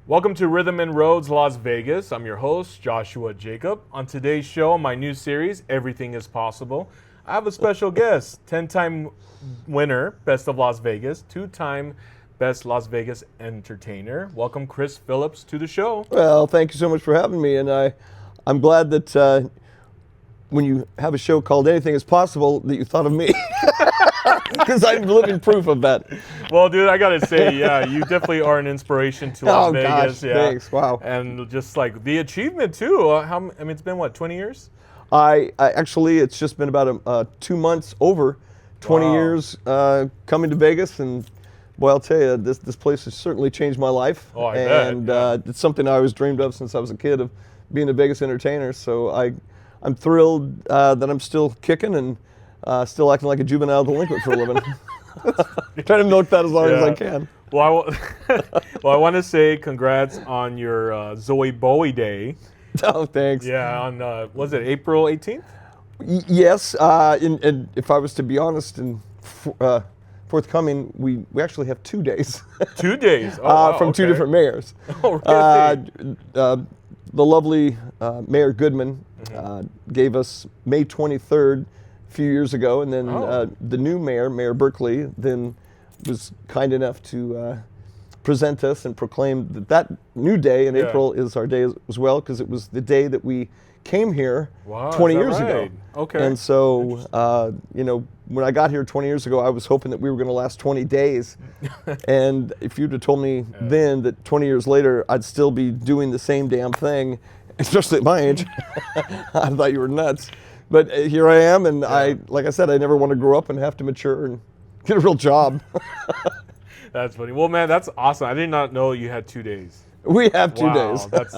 Welcome to Rhythm and Roads Las Vegas. I'm your host, Joshua Jacob. On today's show, my new series, Everything is Possible, I have a special guest, 10-time winner, Best of Las Vegas, 2-time Best Las Vegas Entertainer. Welcome, Chris Phillips, to the show. Well, thank you so much for having me, and I'm glad that when you have a show called Anything is Possible, that you thought of me, because I'm living proof of that. Well, dude, I gotta say, yeah, you definitely are an inspiration to Las Vegas. Gosh, Yeah, thanks. Wow. And just like the achievement too. It's been what, 20 years? I actually, it's just been about 2 months over 20 Wow. years coming to Vegas, and boy, I'll tell you, this place has certainly changed my life. Oh, I bet, And yeah. it's something I always dreamed of since I was a kid, of being a Vegas entertainer. So I'm thrilled that I'm still kicking and still acting like a juvenile delinquent for a living. Trying to milk that as long as I can. Well, I want to say congrats on your Zowie Bowie Day. Oh, thanks. Yeah, on was it April 18th? Yes, and if I was to be honest and forthcoming, we actually have 2 days. 2 days. Oh, wow, from two okay. different mayors. Oh, really? The lovely Mayor Goodman gave us May 23rd a few years ago, and then the new mayor, Mayor Berkeley, then was kind enough to present us and proclaim that new day in April is our day as well, because it was the day that we came here 20 years ago. Okay. And so, when I got here 20 years ago, I was hoping that we were going to last 20 days. And if you'd have told me then that 20 years later I'd still be doing the same damn thing, especially at my age, I thought you were nuts. But here I am, and like I said, I never want to grow up and have to mature and get a real job. That's funny. Well, man, that's awesome. I did not know you had 2 days. We have 2 days. That's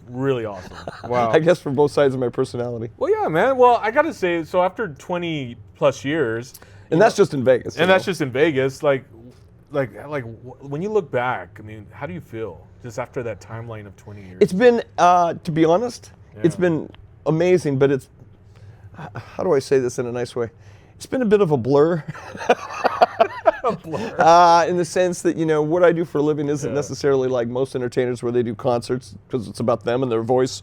really awesome. Wow. I guess for both sides of my personality. Well, yeah, man. Well, I got to say, so after 20 plus years. And that's just in Vegas. And that's just in Vegas. Like, when you look back, I mean, how do you feel just after that timeline of 20 years? It's been, to be honest, it's been amazing, but it's, how do I say this in a nice way? It's been a bit of a blur. A blur. In the sense that, what I do for a living isn't necessarily like most entertainers where they do concerts because it's about them and their voice.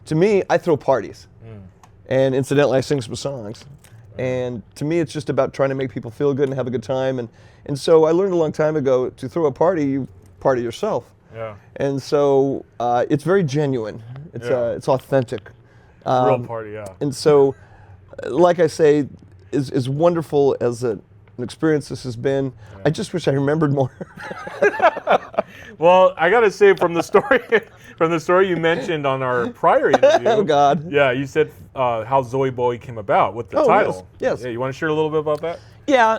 To me, I throw parties. And incidentally, I sing some songs. And to me, it's just about trying to make people feel good and have a good time. And so I learned a long time ago, to throw a party, you party yourself. Yeah. And so it's very genuine. It's authentic. Real party, yeah. And so, like I say, as wonderful as an experience this has been, I just wish I remembered more. Well, I gotta say, from the story you mentioned on our prior interview. Oh God. Yeah, you said how Zowie Bowie came about with the title. Yes. Yeah, you want to share a little bit about that? Yeah.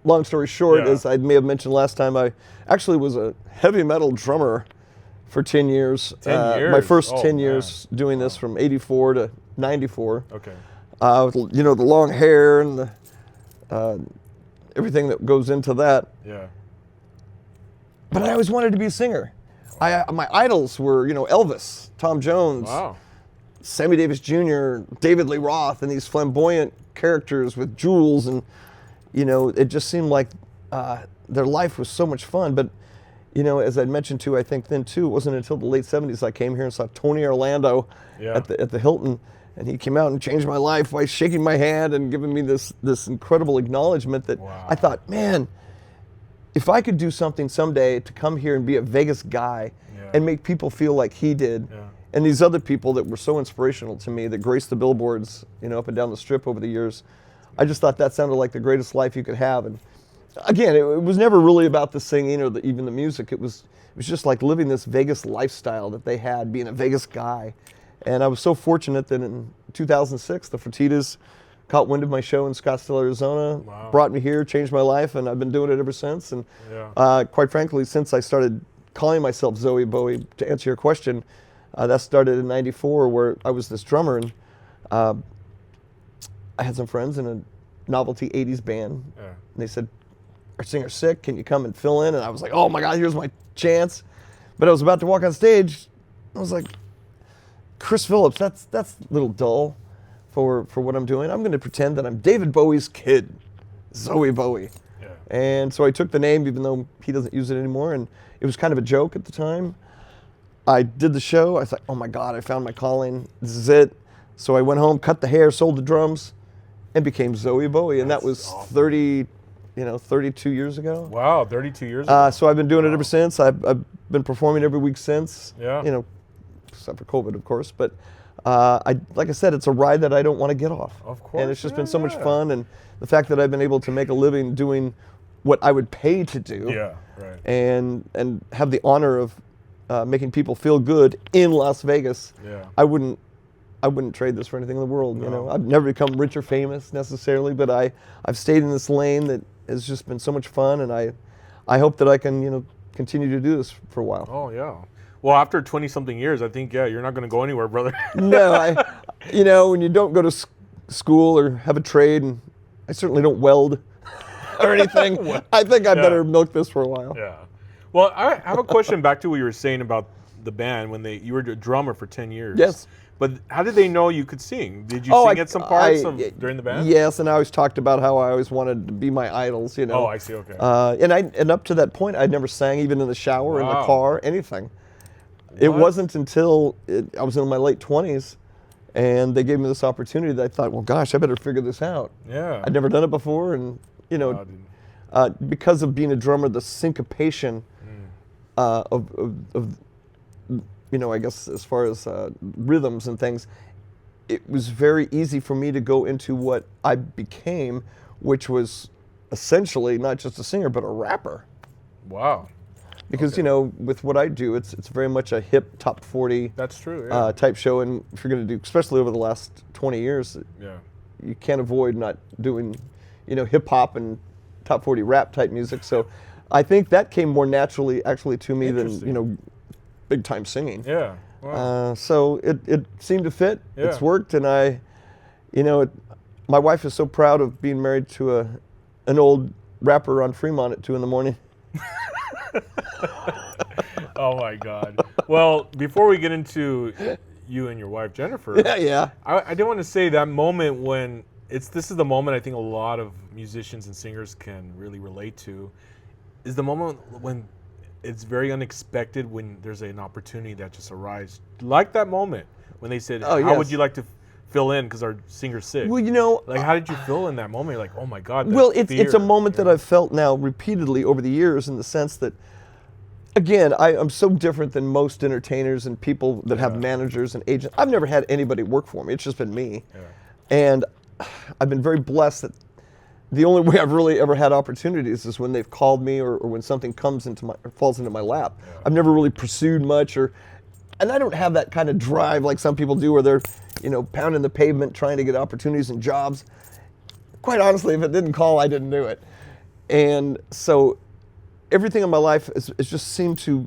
Long story short, as I may have mentioned last time, I actually was a heavy metal drummer for 10 years. 10 years. My first 10 years doing this, from '84 to '94. Okay. The long hair and the everything that goes into that. Yeah. But I always wanted to be a singer. My idols were, Elvis, Tom Jones, Sammy Davis Jr., David Lee Roth, and these flamboyant characters with jewels, and it just seemed like their life was so much fun. But as I'd mentioned too, I think then too, it wasn't until the late '70s I came here and saw Tony Orlando at the Hilton. And he came out and changed my life by shaking my hand and giving me this incredible acknowledgement that I thought, man, if I could do something someday to come here and be a Vegas guy and make people feel like he did, and these other people that were so inspirational to me that graced the billboards, up and down the Strip over the years, I just thought that sounded like the greatest life you could have. And again, it was never really about the singing or even the music. It was just like living this Vegas lifestyle that they had, being a Vegas guy. And I was so fortunate that in 2006, the Fertittas caught wind of my show in Scottsdale, Arizona, brought me here, changed my life, and I've been doing it ever since. And quite frankly, since I started calling myself Zowie Bowie, to answer your question, that started in '94, where I was this drummer, and I had some friends in a novelty '80s band, and they said, "Our singer's sick, can you come and fill in?" And I was like, "Oh my God, here's my chance." But I was about to walk on stage, I was like, Chris Phillips, that's a little dull for what I'm doing. I'm going to pretend that I'm David Bowie's kid, Zowie Bowie. Yeah. And so I took the name, even though he doesn't use it anymore, and it was kind of a joke at the time. I did the show. I thought, oh my God, I found my calling. This is it. So I went home, cut the hair, sold the drums, and became Zowie Bowie. And that was awesome. 32 years ago. Wow, 32 years ago. So I've been doing it ever since. I've been performing every week since. Yeah. Except for COVID, of course. But like I said, it's a ride that I don't want to get off. Of course. And it's just been so much fun. And the fact that I've been able to make a living doing what I would pay to do. Yeah, right. And have the honor of making people feel good in Las Vegas. Yeah. I wouldn't trade this for anything in the world. No. I've never become rich or famous necessarily, but I've stayed in this lane that has just been so much fun, and I hope that I can continue to do this for a while. Oh yeah. Well, after 20-something years, I think you're not going to go anywhere, brother. No, when you don't go to school or have a trade, and I certainly don't weld or anything, I think I better milk this for a while. Yeah. Well, I have a question back to what you were saying about the band when you were a drummer for 10 years. Yes. But how did they know you could sing? Did you sing at some parts during the band? Yes, and I always talked about how I always wanted to be my idols. Oh, I see. Okay. And up to that point, I'd never sang even in the shower, in the car, anything. It wasn't until I was in my late 20s, and they gave me this opportunity that I thought, well, gosh, I better figure this out. Yeah. I'd never done it before, and because of being a drummer, the syncopation of I guess as far as rhythms and things, it was very easy for me to go into what I became, which was essentially not just a singer, but a rapper. Wow. Because, with what I do, it's very much a hip top 40 That's true, yeah. Type show. And if you're going to do, especially over the last 20 years, you can't avoid not doing, hip hop and top 40 rap type music. So I think that came more naturally actually to me than, big time singing. Yeah. Wow. So it seemed to fit. Yeah. It's worked, and my wife is so proud of being married to an old rapper on Fremont at 2 a.m. Oh my God. Well, before we get into you and your wife Jennifer, I did want to say that moment when this is the moment I think a lot of musicians and singers can really relate to, is the moment when it's very unexpected, when there's an opportunity that just arrives. Like that moment when they said, how would you like to fill in because our singer's sick? Well, how did you feel in that moment? You're like, oh my God. Well, it's a moment that I've felt now repeatedly over the years, in the sense that, again, I'm so different than most entertainers and people that have managers and agents. I've never had anybody work for me. It's just been me. Yeah. And I've been very blessed that the only way I've really ever had opportunities is when they've called me or when something falls into my lap. Yeah. I've never really pursued much, and I don't have that kind of drive like some people do, where they're, pounding the pavement trying to get opportunities and jobs. Quite honestly, if it didn't call, I didn't do it. And so everything in my life has just seemed to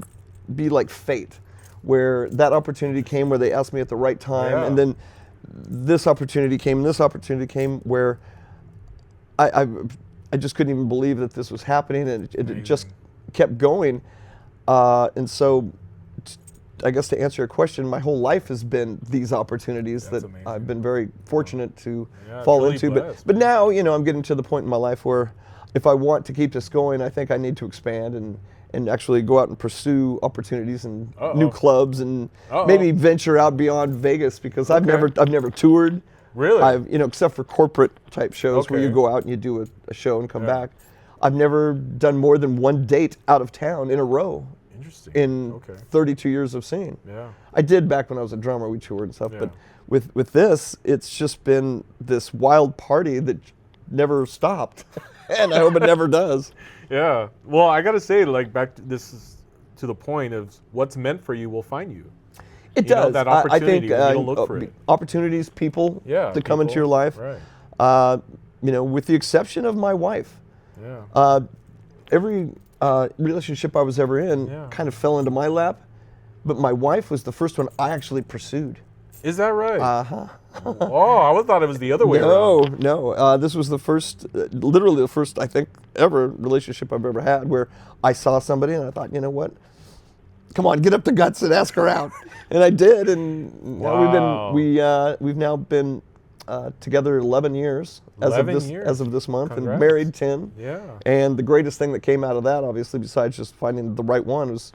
be like fate, where that opportunity came, where they asked me at the right time, and then this opportunity came, where I just couldn't even believe that this was happening, and it just kept going. And so, I guess to answer your question, my whole life has been these opportunities that amazing. I've been very fortunate to fall into. But now, I'm getting to the point in my life where if I want to keep this going, I think I need to expand and actually go out and pursue opportunities and new clubs and maybe venture out beyond Vegas, because I've never toured. Really? Except for corporate type shows where you go out and you do a show and come back. I've never done more than one date out of town in a row. Interesting. In 32 years of singing. Yeah. I did back when I was a drummer. We toured and stuff. But with this, it's just been this wild party that never stopped. And I hope it never does. Yeah. Well, I got to say, this is to the point of what's meant for you will find you. It does. That opportunity, I think you don't look for it. Opportunities, people to come into your life. Right. With the exception of my wife. Yeah. Every relationship I was ever in kind of fell into my lap, but my wife was the first one I actually pursued. Is that right? Uh-huh. Oh, I thought it was the other way around. No. This was the first, literally the first, I think, ever relationship I've ever had, where I saw somebody and I thought, you know what? Come on, get up the guts and ask her out. And I did, and we've now been together 11 years as 11 of this years. as of this month, Congrats. and married 10. Yeah. And the greatest thing that came out of that, obviously, besides just finding the right one, was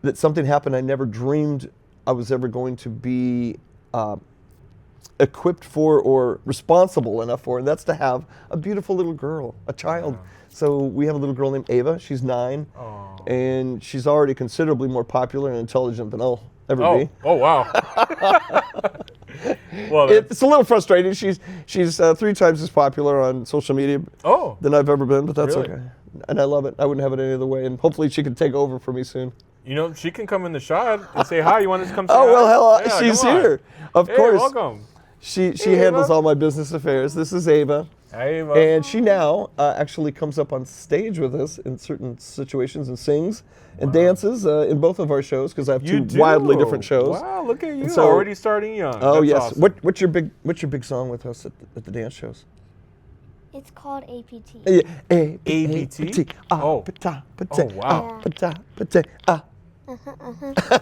that something happened I never dreamed I was ever going to be equipped for or responsible enough for, and that's to have a beautiful little girl, a child. Yeah. So we have a little girl named Ava. She's 9, and she's already considerably more popular and intelligent than I'll ever be. Oh, wow. Well, It's a little frustrating. She's 3 times as popular on social media than I've ever been, but that's Really? okay. And I love it. I wouldn't have it any other way, and hopefully she can take over for me soon. you know, she can come in the shot and say hi. You want us to come say Oh, hi? well, hell, Yeah, she's come on. here. Of Hey, course. welcome. She Hey, handles Ava. all my business affairs. This is Ava. Hey, Ava. And she now actually comes up on stage with us in certain situations and sings and dances in both of our shows, because I have You 2 wildly do. different shows. Wow, look at you, so- already starting young. Oh That's yes. awesome. What's your big song with us at the dance shows? It's called APT. ABT? Oh. Wow.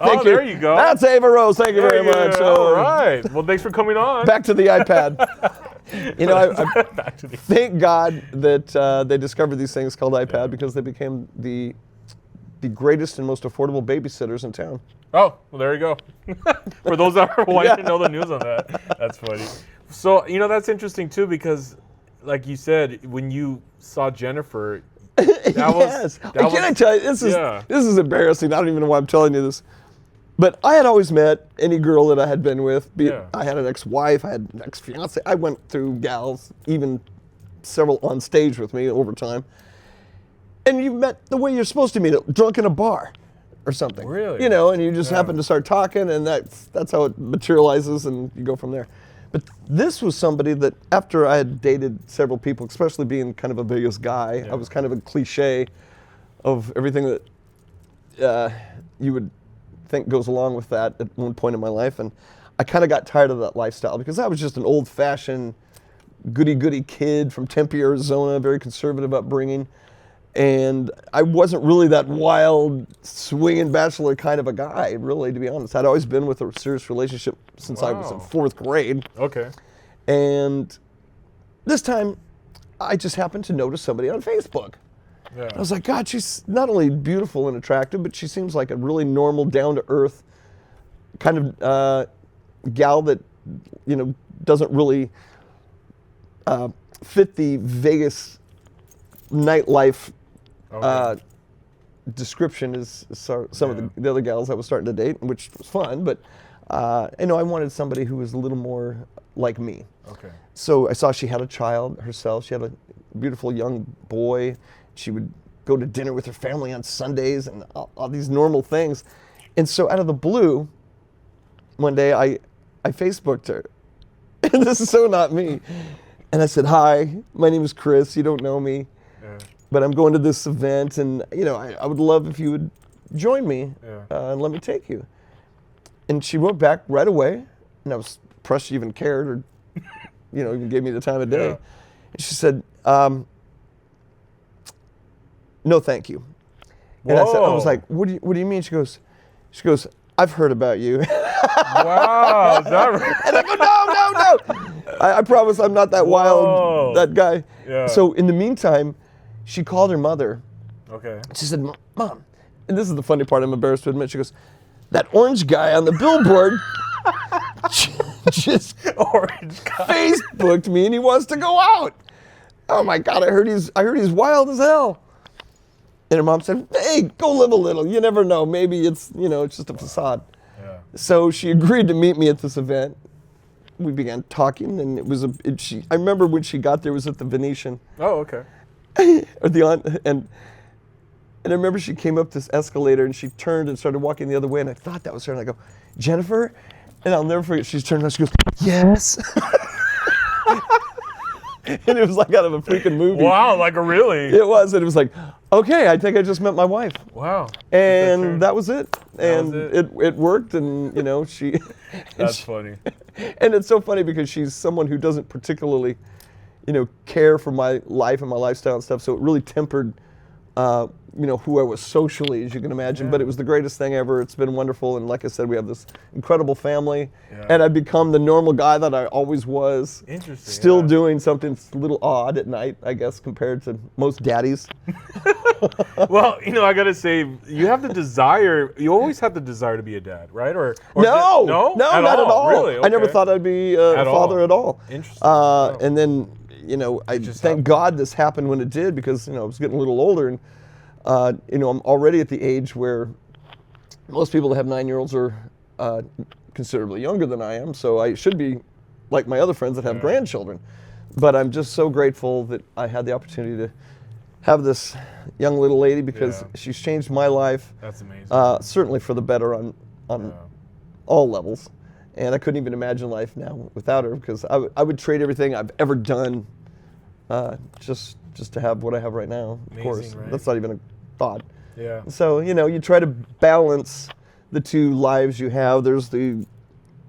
Oh, there you go. That's Ava Rose. Thank you very much. All right. Well, thanks for coming on. Back to the iPad. You know, I Back to the. thank God that they discovered these things called iPad, because they became the greatest and most affordable babysitters in town. Oh, well, there you go. For those that are wanting to know the news on that, that's funny. So, you know, that's interesting too, because, like you said, when you saw Jennifer, Yes. Can I tell you, this is embarrassing. I don't even know why I'm telling you this. But I had always met any girl that I had been with. I had an ex-wife, I had an ex-fiance. I went through gals, even several on stage with me over time. And you met the way you're supposed to meet, drunk in a bar or something. Really? You know, and you just happen to start talking, and that's how it materializes, and you go from there. But this was somebody that, after I had dated several people, especially being kind of a Vegas guy, I was kind of a cliche of everything that you would think goes along with that at one point in my life. And I kind of got tired of that lifestyle, because I was just an old-fashioned goody-goody kid from Tempe, Arizona, very conservative upbringing. And I wasn't really that wild, swinging bachelor kind of a guy, really, to be honest. I'd always been with a serious relationship since I was in 4th grade. Okay. And this time, I just happened to notice somebody on Facebook. Yeah. I was like, God, she's not only beautiful and attractive, but she seems like a really normal, down-to-earth kind of gal that, you know, doesn't really fit the Vegas nightlife description as some of the other gals I was starting to date, which was fun. But you know, I wanted somebody who was a little more like me. Okay. So I saw she had a child herself. She had a beautiful young boy. She would go to dinner with her family on Sundays and all these normal things. And so out of the blue, one day I Facebooked her. And this is so not me. And I said, hi, my name is Chris. You don't know me. Yeah. But I'm going to this event, and you know, I would love if you would join me and let me take you. And she wrote back right away, and I was impressed she even cared, or you know, even gave me the time of day. Yeah. And she said, no, thank you. And I was like, what do you mean? She goes, I've heard about you. Wow. Is that right? And I go, no. I promise I'm not that wild, that guy. Yeah. So in the meantime, she called her mother. Okay. She said, Mom, and this is the funny part, I'm embarrassed to admit. She goes, that orange guy on the billboard just Orange guy. Facebooked me, and he wants to go out. Oh my God, I heard he's wild as hell. And her mom said, hey, go live a little. You never know. Maybe it's, you know, it's just a facade. Yeah. So she agreed to meet me at this event. We began talking, and I remember when she got there, it was at the Venetian. Oh, okay. And I remember she came up this escalator, and she turned and started walking the other way, and I thought that was her, and I go, Jennifer? And I'll never forget, she's turned around, she goes, yes. And it was like out of a freaking movie. Wow, like a really? It was, and it was like, okay, I think I just met my wife. Wow. And that was it. And was it worked, and you know, she. That's funny. And it's so funny because she's someone who doesn't particularly, you know, care for my life and my lifestyle and stuff. So it really tempered who I was socially, as you can imagine, but it was the greatest thing ever. It's been wonderful, and like I said, we have this incredible family, and I've become the normal guy that I always was. Interesting. Still doing something that's a little odd at night, I guess, compared to most daddies. Well, I gotta say, you have the desire. You always had the desire to be a dad, right? Or no, not at all. Really? I never thought I'd be a father at all. Interesting. And then, I thank God this happened when it did, because I was getting a little older, and I'm already at the age where most people that have 9-year-olds are considerably younger than I am, so I should be like my other friends that have grandchildren. But I'm just so grateful that I had the opportunity to have this young little lady, because she's changed my life. That's amazing. Certainly for the better on all levels. And I couldn't even imagine life now without her, because I would trade everything I've ever done just to have what I have right now. Of course, right? That's not even a thought. Yeah. So you try to balance the two lives you have. There's the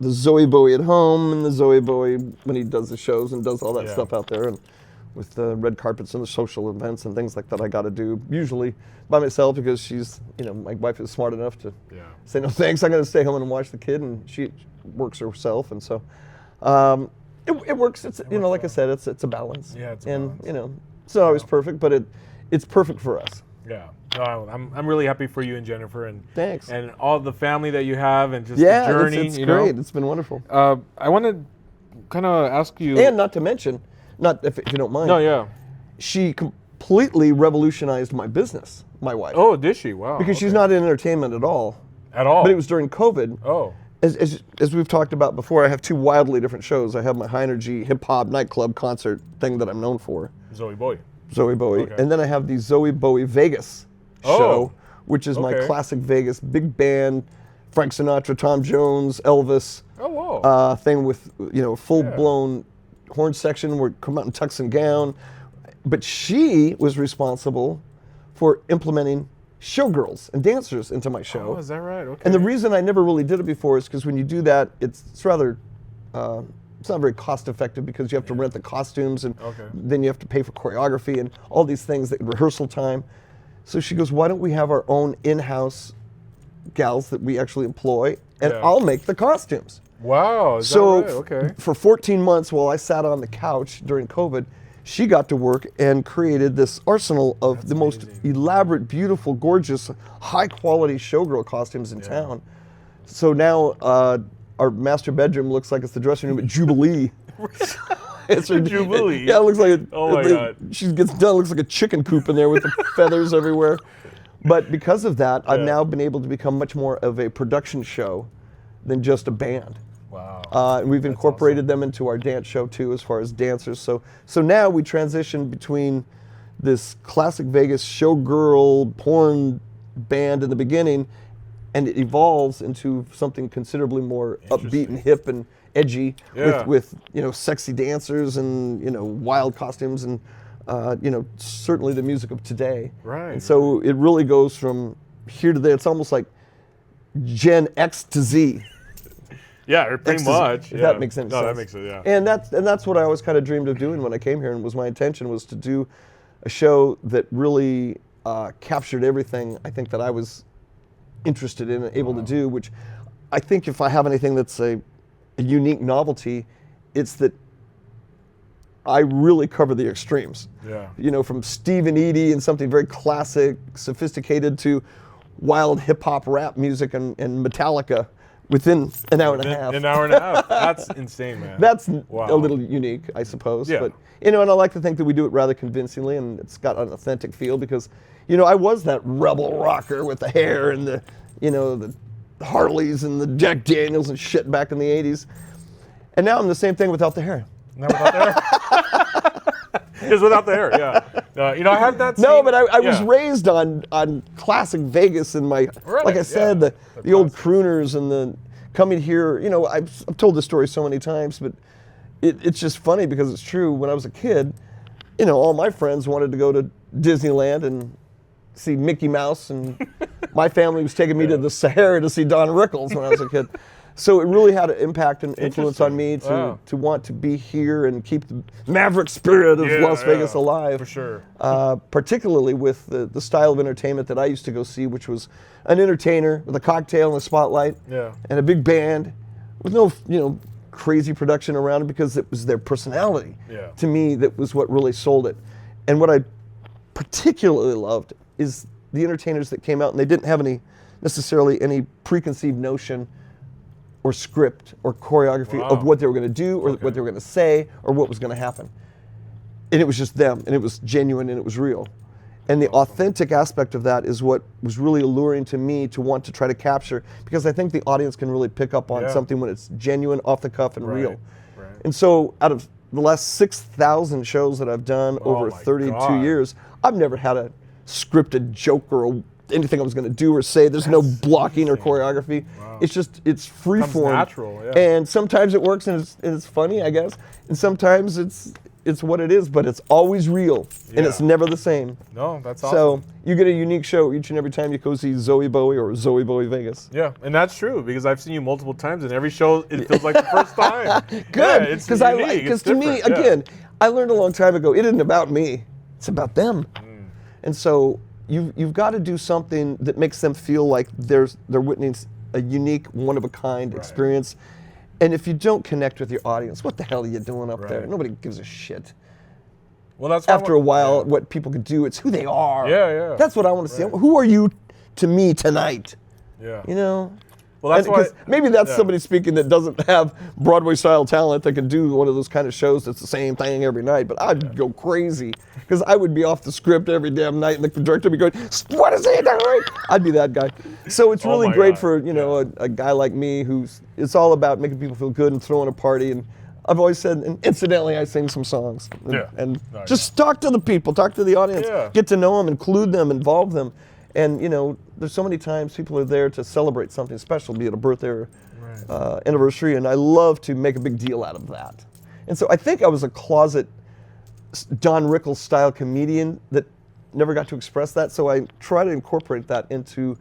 Zowie Bowie at home, and the Zowie Bowie when he does the shows and does all that stuff out there, and with the red carpets and the social events and things like that I got to do, usually by myself, because she's, my wife is smart enough to say, no thanks, I'm going to stay home and watch the kid, and she works herself, and so it works. It's like I said, it's a balance. Yeah, it's a and balance. It's not always perfect, but it's perfect for us. Yeah. No, I'm really happy for you and Jennifer, and thanks, and all the family that you have, and just the journey. It's great. It's been wonderful. I want to kind of ask you, and not to mention, not if you don't mind. No, yeah. She completely revolutionized my business. My wife. Oh, did she? Wow. Because she's not in entertainment at all. At all. But it was during COVID. Oh. As we've talked about before, I have two wildly different shows. I have my high energy hip hop nightclub concert thing that I'm known for. Zowie Bowie. Zowie Bowie. Okay. And then I have the Zowie Bowie Vegas show, which is my classic Vegas big band, Frank Sinatra, Tom Jones, Elvis. Oh, wow. Thing with full blown horn section where come out in tux and gown. But she was responsible for implementing showgirls and dancers into my show. Oh, is that right? Okay. And the reason I never really did it before is because when you do that, it's rather, it's not very cost effective, because you have to rent the costumes, and then you have to pay for choreography and all these things, that rehearsal time. So she goes, why don't we have our own in-house gals that we actually employ, and I'll make the costumes. Wow, is that right? Okay. For 14 months while I sat on the couch during COVID, she got to work and created this arsenal of the most elaborate, beautiful, gorgeous, high-quality showgirl costumes in town. So now our master bedroom looks like it's the dressing room at Jubilee. It's her Jubilee. Yeah, it looks like God. She gets done. It looks like a chicken coop in there with the feathers everywhere. But because of that, I've now been able to become much more of a production show than just a band. Wow. And we've incorporated them into our dance show too, as far as dancers. So now we transition between this classic Vegas showgirl porn band in the beginning, and it evolves into something considerably more upbeat and hip and edgy, with sexy dancers and wild costumes and certainly the music of today. Right. And so it really goes from here to there. It's almost like Gen X to Z. Yeah, pretty much. If that makes any sense. No, that makes it, yeah. And that's what I always kind of dreamed of doing when I came here, and was my intention was to do a show that really captured everything I think that I was interested in and able to do, which I think if I have anything that's a unique novelty, it's that I really cover the extremes. Yeah. From Steve and Edie and something very classic, sophisticated, to wild hip-hop rap music and Metallica within an hour and a half. An hour and a half. That's insane, man. That's a little unique, I suppose. Yeah. But and I like to think that we do it rather convincingly, and it's got an authentic feel, because I was that rebel rocker with the hair and the the Harleys and the Jack Daniels and shit back in the 80s. And now I'm the same thing without the hair. Now without the hair? Just without the hair, yeah. I had that scene. No, but I was raised on classic Vegas, and like I said, the old crooners and the coming here. I've told this story so many times, but it's just funny because it's true. When I was a kid, all my friends wanted to go to Disneyland and see Mickey Mouse, and my family was taking me to the Sahara to see Don Rickles when I was a kid. So it really had an impact and influence on me Wow. to want to be here and keep the maverick spirit of Las Vegas alive. For sure. Particularly with the style of entertainment that I used to go see, which was an entertainer with a cocktail and a spotlight and a big band with no, crazy production around it, because it was their personality. Yeah. To me, that was what really sold it. And what I particularly loved is the entertainers that came out and they didn't have necessarily any preconceived notion or script or choreography of what they were going to do or what they were going to say or what was going to happen. And it was just them, and it was genuine, and it was real. And the authentic aspect of that is what was really alluring to me to want to try to capture, because I think the audience can really pick up on something when it's genuine, off the cuff, and real. Right. And so out of the last 6,000 shows that I've done over 32 years, I've never had a scripted joke or anything I was going to do or say. There's no blocking or choreography. Wow. It's free form. Natural, And sometimes it works and it's funny, I guess. And sometimes it's what it is, but it's always real and it's never the same. No, that's awesome. So you get a unique show each and every time you go see Zowie Bowie or Zowie Bowie Vegas. Yeah, and that's true, because I've seen you multiple times, and every show it feels like the first time. Good, because to me, again, I learned a long time ago, it isn't about me, it's about them. And so you've got to do something that makes them feel like they're witnessing a unique, one-of-a-kind experience. And if you don't connect with your audience, what the hell are you doing up there? Nobody gives a shit. Well, that's after a while, what people can do, it's who they are. Yeah. That's what I want to see. Who are you to me tonight? Yeah. Well, that's why. Maybe that's somebody speaking that doesn't have Broadway-style talent that can do one of those kind of shows that's the same thing every night. But I'd go crazy, because I would be off the script every damn night, and the director would be going, "What is he doing?" I'd be that guy. So it's really great for a guy like me it's all about making people feel good and throwing a party. And I've always said, and incidentally, I sing some songs. And just talk to the people, talk to the audience, get to know them, include them, involve them. And there's so many times people are there to celebrate something special, be it a birthday or anniversary, and I love to make a big deal out of that. And so I think I was a closet Don Rickles style comedian that never got to express that, so I try to incorporate that into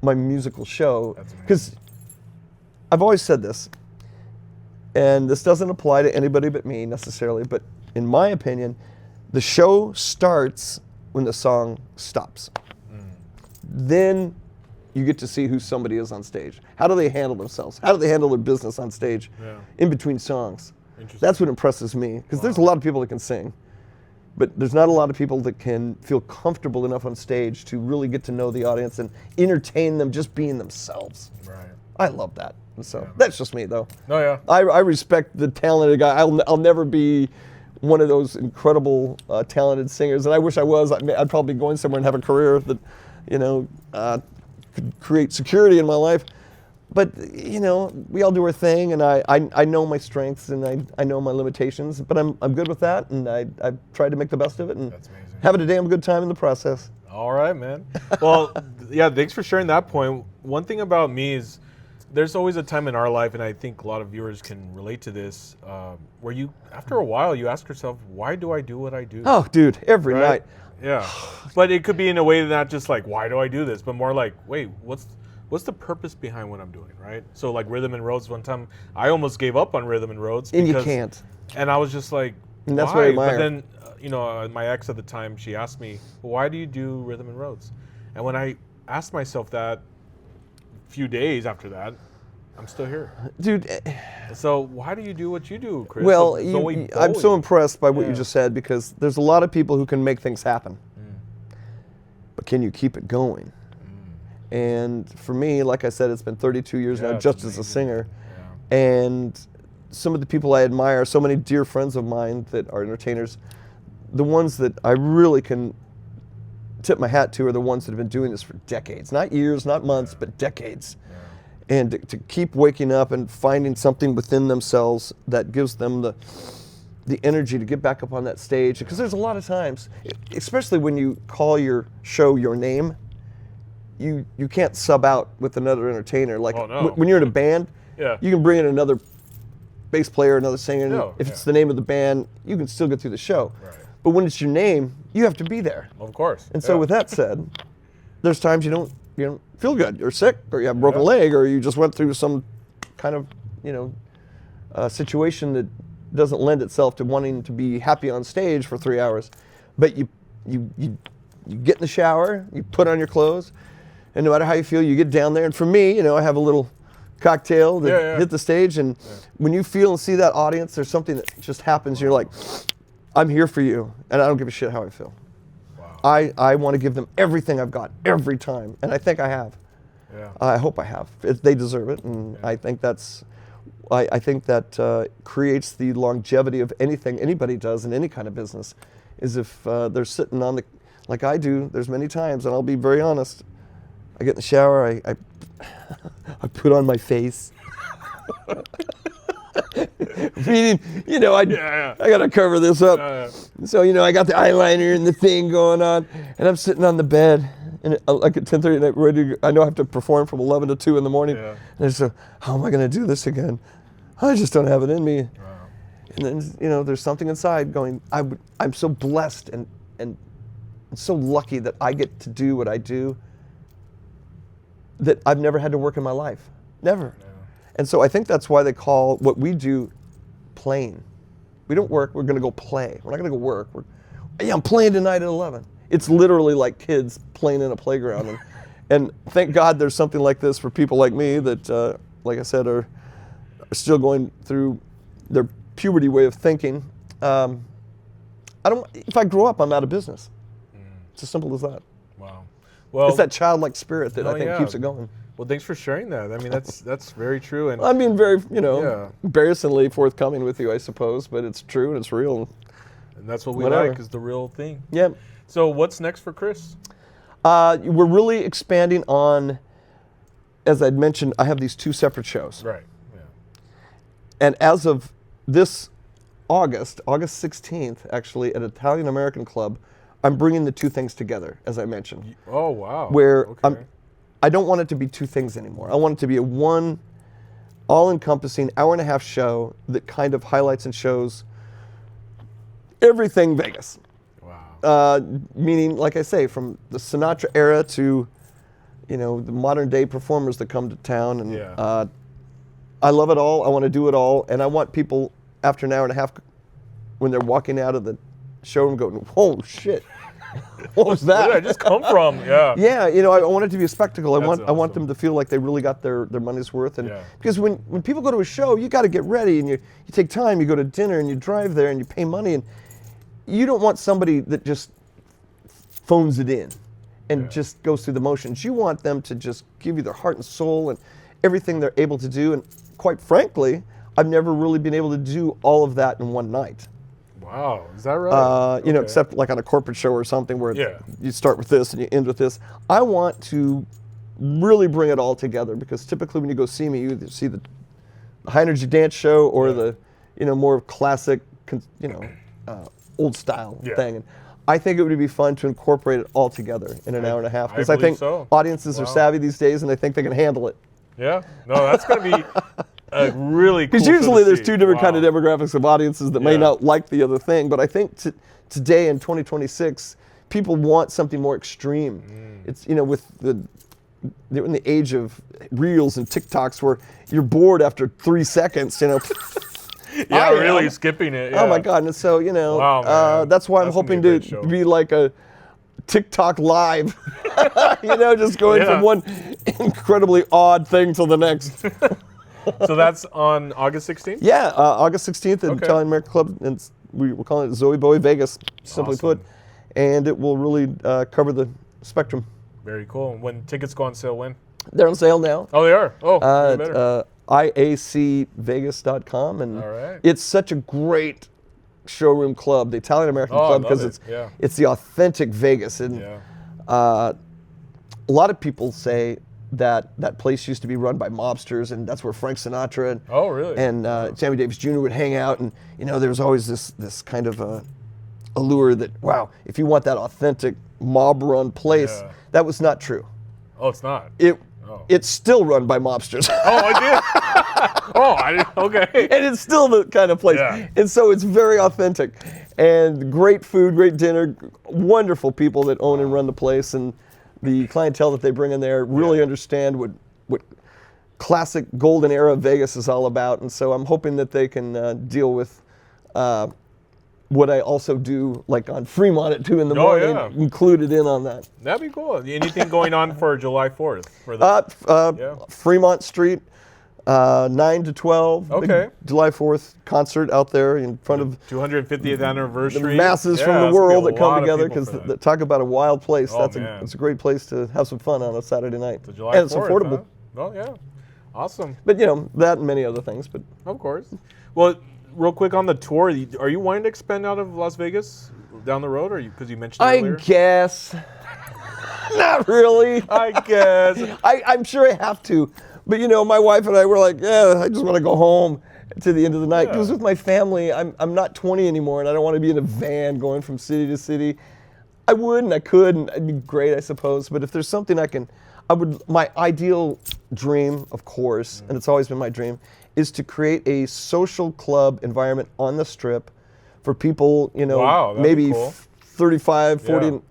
my musical show. Because I've always said this, and this doesn't apply to anybody but me necessarily, but in my opinion, the show starts when the song stops. Then you get to see who somebody is on stage. How do they handle themselves? How do they handle their business on stage in between songs? That's what impresses me, because there's a lot of people that can sing, but there's not a lot of people that can feel comfortable enough on stage to really get to know the audience and entertain them just being themselves. Right. I love that. And so that's just me, though. No, yeah. I respect the talented guy. I'll never be one of those incredible talented singers, and I wish I was. I'd probably be going somewhere and have a career that could create security in my life. But, we all do our thing, and I know my strengths and I know my limitations, but I'm good with that, and I've tried to make the best of it and having a damn good time in the process. All right, man. Well, thanks for sharing that point. One thing about me is there's always a time in our life, and I think a lot of viewers can relate to this, where after a while, you ask yourself, why do I do what I do? Oh, dude, every night. Yeah, but it could be in a way not just like, why do I do this, but more like, wait, what's the purpose behind what I'm doing, right? So like Rhythm and Rhodes, one time I almost gave up on Rhythm and Rhodes. And you can't. And I was just like, and that's why? But then, my ex at the time, she asked me, well, why do you do Rhythm and Rhodes? And when I asked myself that, a few days after that, I'm still here. Dude. So why do you do what you do, Chris? Well, I'm so impressed by what you just said, because there's a lot of people who can make things happen. But can you keep it going? And for me, like I said, it's been 32 years now just as a singer. And some of the people I admire, so many dear friends of mine that are entertainers, the ones that I really can tip my hat to are the ones that have been doing this for decades. Not years, not months, but decades. And to keep waking up and finding something within themselves that gives them the energy to get back up on that stage. Because there's a lot of times, especially when you call your show your name, you can't sub out with another entertainer. Like when you're in a band, you can bring in another bass player, another singer. If it's the name of the band, you can still get through the show. Right. But when it's your name, you have to be there. Of course. And so with that said, there's times you don't feel good, you're sick, or you have a broken leg, or you just went through some kind of, a situation that doesn't lend itself to wanting to be happy on stage for 3 hours. But you get in the shower, you put on your clothes, and no matter how you feel, you get down there. And for me, I have a little cocktail that hit the stage, and when you feel and see that audience, there's something that just happens. You're like, I'm here for you, and I don't give a shit how I feel. Wow. I want to give them everything I've got every time, and I think I have. Yeah. I hope I have. They deserve it, and I think I think that creates the longevity of anything anybody does in any kind of business, is if they're sitting on the, like I do, there's many times, and I'll be very honest, I get in the shower, I put on my face. Meaning, I got to cover this up. So, I got the eyeliner and the thing going on, and I'm sitting on the bed, and like at 10:30 at night, ready to, I know I have to perform from 11 to 2 in the morning. Yeah. And I just how am I going to do this again? I just don't have it in me. Wow. And then, there's something inside going, I'm so blessed and so lucky that I get to do what I do, that I've never had to work in my life. Never. Yeah. And so I think that's why they call what we do playing. We don't work, we're going to go play. We're not going to go work. I'm playing tonight at 11. It's literally like kids playing in a playground. And thank God there's something like this for people like me that, like I said, are still going through their puberty way of thinking. If I grow up, I'm out of business. It's as simple as that. Wow. Well, it's that childlike spirit that I think keeps it going. Well, thanks for sharing that. I mean, that's very true. And I'm being very, embarrassingly forthcoming with you, I suppose, but it's true and it's real. And that's what we like, is the real thing. Yeah. So what's next for Chris? We're really expanding on, as I'd mentioned, I have these 2 separate shows. Right. Yeah. And as of this August 16th, actually, at Italian American Club, I'm bringing the 2 things together, as I mentioned. Oh, wow. Where I don't want it to be 2 things anymore. I want it to be a one all-encompassing hour-and-a-half show that kind of highlights and shows everything Vegas. Wow. Meaning, like I say, from the Sinatra era to, the modern day performers that come to town. And I love it all. I want to do it all. And I want people, after an hour and a half, when they're walking out of the showroom, going, whoa, shit. What was that? Where did I just come from? Yeah. Yeah, I want it to be a spectacle. I want them to feel like they really got their money's worth. And because when people go to a show, you got to get ready, and you take time. You go to dinner, and you drive there, and you pay money, and you don't want somebody that just phones it in and just goes through the motions. You want them to just give you their heart and soul and everything they're able to do. And quite frankly, I've never really been able to do all of that in one night. Wow, is that right? Except like on a corporate show or something where you start with this and you end with this. I want to really bring it all together, because typically when you go see me, you either see the high energy dance show or the more classic, old style thing. And I think it would be fun to incorporate it all together in an hour and a half, because I think audiences are savvy these days and they think they can handle it. Yeah, no, that's going to be a really cool. Because usually there's 2 different kind of demographics of audiences that may not like the other thing, but I think today in 2026, people want something more extreme. It's with they're in the age of reels and TikToks where you're bored after 3 seconds. Really skipping it. Yeah. Oh my God! And so that's why I'm hoping to be like a TikTok live. Just going from one incredibly odd thing to the next. So that's on August 16th? Yeah, August 16th at Italian American Club, and we're calling it Zowie Bowie Vegas, simply put. And it will really cover the spectrum. Very cool. When tickets go on sale, when? They're on sale now. Oh, they are? Oh, better. IACvegas.com, and it's such a great showroom club, the Italian American Club, because it's the authentic Vegas. And a lot of people say that place used to be run by mobsters, and that's where Frank Sinatra and Sammy Davis Jr. would hang out. And there was always this kind of allure that, wow, if you want that authentic mob-run place, that was not true. Oh, it's not. It's still run by mobsters. Oh, I did. Okay. And it's still the kind of place. Yeah. And so it's very authentic. And great food, great dinner, wonderful people that own and run the place. And the clientele that they bring in there really understand what classic golden era Vegas is all about. And so I'm hoping that they can deal with what I also do, like on Fremont at 2 in the morning, included in on that. That'd be cool. Anything going on for July 4th? For the, Fremont Street, 9 to 12. Okay. Big July 4th concert out there in front of 250th anniversary. The masses from the world that come together, because talk about a wild place. It's a great place to have some fun on a Saturday night. So July 4th, and it's affordable. Huh? Oh, yeah. Awesome. But, you know, that and many other things. But of course. Well, real quick on the tour, are you wanting to expand out of Las Vegas down the road, or because you mentioned it earlier? I guess. Not really. I guess. I'm sure I have to. But, you know, my wife and I were like, yeah, I just want to go home to the end of the night. Because with my family, I'm not 20 anymore, and I don't want to be in a van going from city to city. I would and I could, and it'd be great, I suppose. But if there's something my ideal dream, of course, and it's always been my dream, is to create a social club environment on the Strip for people, you know, maybe cool. 35, 40 and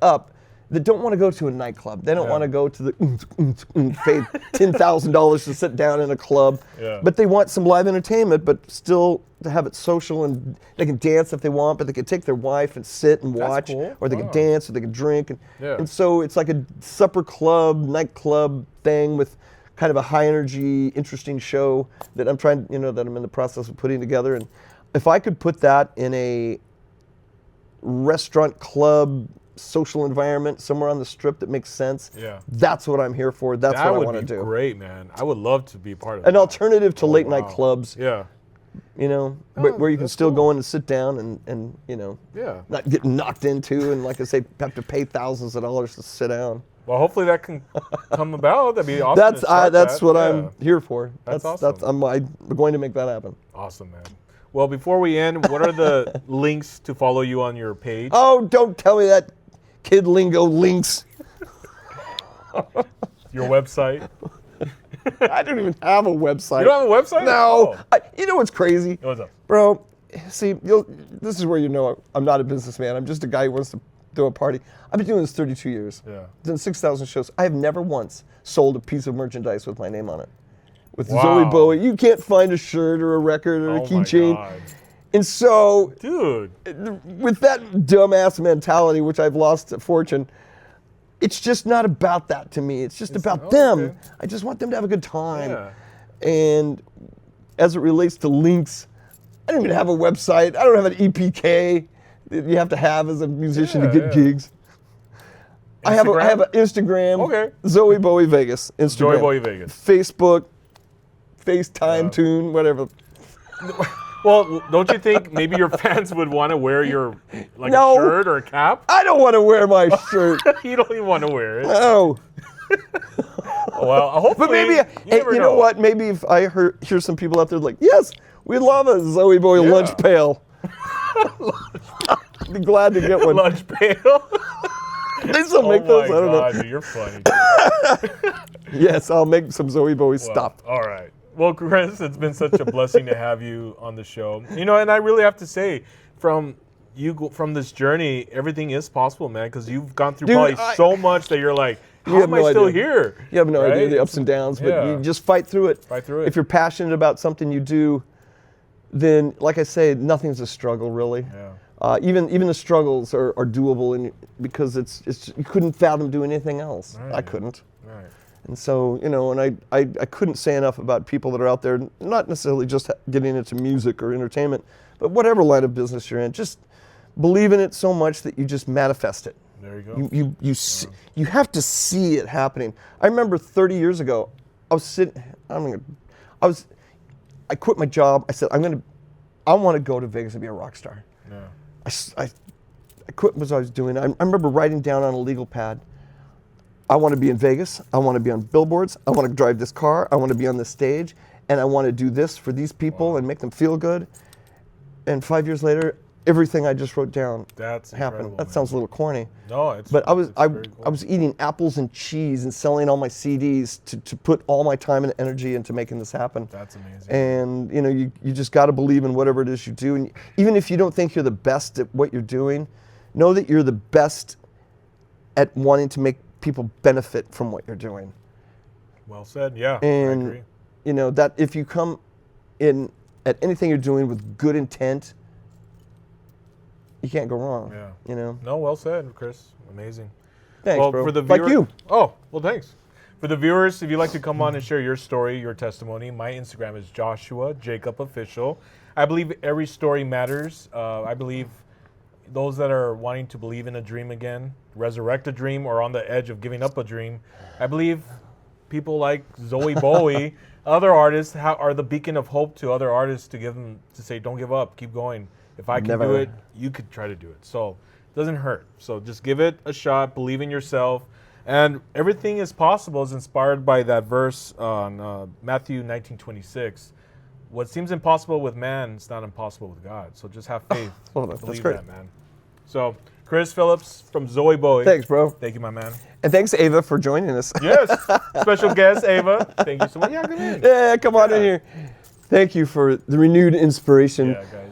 up, that don't want to go to a nightclub. They don't want to go to the pay $10,000 to sit down in a club. Yeah. But they want some live entertainment, but still to have it social, and they can dance if they want, but they can take their wife and sit and watch, or they can dance, or they can drink. And so it's like a supper club, nightclub thing with kind of a high energy, interesting show that I'm trying, you know, that I'm in the process of putting together. And if I could put that in a restaurant club social environment somewhere on the Strip that makes sense, that's what I'm here for. That's what I want to do. That would be great, man. I would love to be part of an that. alternative to late night clubs. Yeah. You know, where you can still go in and sit down and you know, not get knocked into, and like I say, have to pay thousands of dollars to sit down. Well, hopefully that can come about. That'd be awesome. That's what I'm here for. That's awesome. I'm going to make that happen. Awesome, man. Well, before we end, what are the links to follow you on your page? Oh, don't tell me that kid lingo links. Your website? I don't even have a website. You don't have a website? No. You know what's crazy? What's up? Bro, see, this is where you know I'm not a businessman. I'm just a guy who wants to throw a party. I've been doing this 32 years. Yeah. Done 6,000 shows. I have never once sold a piece of merchandise with my name on it. With Zowie Bowie, you can't find a shirt or a record or a keychain. And so, dude, with that dumbass mentality, which I've lost a fortune, it's just not about that to me. It's just about them. Okay. I just want them to have a good time. Yeah. And as it relates to links, I don't even have a website. I don't have an EPK that you have to have as a musician to get gigs. I have an Instagram. Okay. Zowie Bowie Vegas. Instagram. Zowie Bowie Vegas. Facebook. FaceTime tune, whatever. Well, don't you think maybe your fans would want to wear your a shirt or a cap? I don't want to wear my shirt. You don't even want to wear it. No. Well, hopefully. But maybe, you know what? Maybe if I hear some people out there like, yes, we love a Zowie Bowie lunch pail. I'd be glad to get one. Lunch pail? They still make those. I don't know. Dude, you're funny. Yes, I'll make some Zowie Bowie stuff. All right. Well, Chris, it's been such a blessing to have you on the show. You know, and I really have to say, from this journey, everything is possible, man, because you've gone through probably so much that you're like, how am I still here? You have no idea the ups and downs, but you just fight through it. Fight through it. If you're passionate about something you do, then, like I say, nothing's a struggle, really. Yeah. Even the struggles are doable, because it's you couldn't fathom doing anything else. Right. I couldn't. Right. And so, you know, and I couldn't say enough about people that are out there, not necessarily just getting into music or entertainment, but whatever line of business you're in, just believe in it so much that you just manifest it. There you go. You have to see it happening. I remember 30 years ago, I quit my job. I said, I want to go to Vegas and be a rock star. Yeah. I quit what I was doing. I remember writing down on a legal pad, I want to be in Vegas. I want to be on billboards. I want to drive this car. I want to be on this stage. And I want to do this for these people and make them feel good. And 5 years later, everything I just wrote down happened. That sounds a little corny. No, it's But I very cool. I was eating apples and cheese and selling all my CDs to put all my time and energy into making this happen. That's amazing. And you know, you just got to believe in whatever it is you do. And even if you don't think you're the best at what you're doing, know that you're the best at wanting to make people benefit from what you're doing. Well said. Yeah, I And agree. you know that if you come in at anything you're doing with good intent, you can't go wrong. Yeah. You know. No, well said, Chris. Amazing. Thanks, well, bro. for the Like you. Oh, well, thanks. For the viewers, if you'd like to come on and share your story, your testimony, my Instagram is Joshua Jacob Official. I believe every story matters. I believe those that are wanting to believe in a dream again, resurrect a dream, or on the edge of giving up a dream, I believe people like Zowie Bowie, other artists, are the beacon of hope to other artists to give them to say, don't give up, keep going. If I can do it, you could try to do it. So it doesn't hurt. So just give it a shot, believe in yourself. And everything is possible is inspired by that verse on Matthew 19:26. What seems impossible with man is not impossible with God. So just have faith. That's Believe great. that, man. So Chris Phillips from Zowie Bowie. Thanks, bro. Thank you, my man. And thanks, Ava, for joining us. Yes. Special guest, Ava. Thank you so much. Yeah, come in. Yeah, come on in here. Thank you for the renewed inspiration. Yeah, guys.